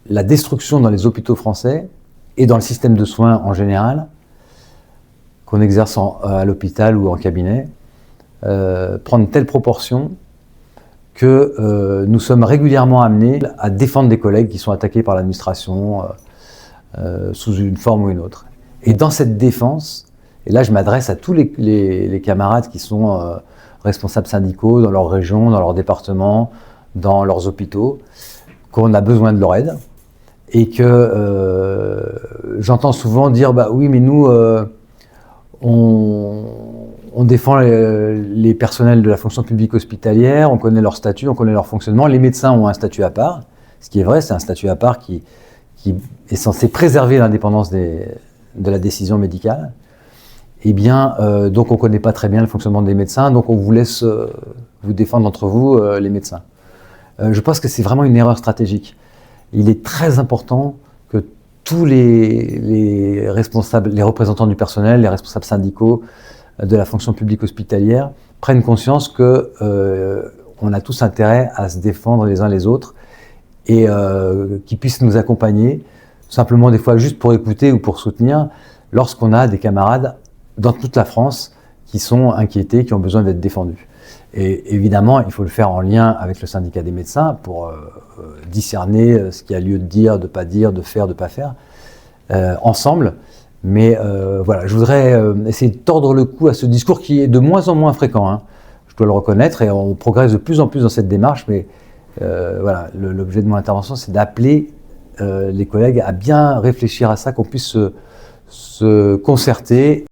la destruction dans les hôpitaux français et dans le système de soins en général, qu'on exerce à l'hôpital ou en cabinet, prend une telle proportion que nous sommes régulièrement amenés à défendre des collègues qui sont attaqués par l'administration sous une forme ou une autre. Et dans cette défense, et là je m'adresse à tous les camarades qui sont responsables syndicaux dans leur région, dans leur département, dans leurs hôpitaux, qu'on a besoin de leur aide, et que j'entends souvent dire bah oui mais nous on défend les personnels de la fonction publique hospitalière, on connaît leur statut, on connaît leur fonctionnement. Les médecins ont un statut à part, ce qui est vrai, c'est un statut à part qui est censé préserver l'indépendance de la décision médicale. Eh bien, donc on ne connaît pas très bien le fonctionnement des médecins, donc on vous laisse vous défendre entre vous, les médecins. Je pense que c'est vraiment une erreur stratégique. Il est très important que tous les responsables, les représentants du personnel, les responsables syndicaux de la fonction publique hospitalière prennent conscience que on a tous intérêt à se défendre les uns les autres et qu'ils puissent nous accompagner, simplement des fois juste pour écouter ou pour soutenir, lorsqu'on a des camarades dans toute la France qui sont inquiétés, qui ont besoin d'être défendus. Et évidemment, il faut le faire en lien avec le syndicat des médecins pour discerner ce qu'il y a lieu de dire, de ne pas dire, de faire, de ne pas faire, ensemble. Mais voilà, je voudrais essayer de tordre le cou à ce discours qui est de moins en moins fréquent, hein. Je dois le reconnaître, et on progresse de plus en plus dans cette démarche, mais voilà, l'objet de mon intervention, c'est d'appeler les collègues à bien réfléchir à ça, qu'on puisse se concerter.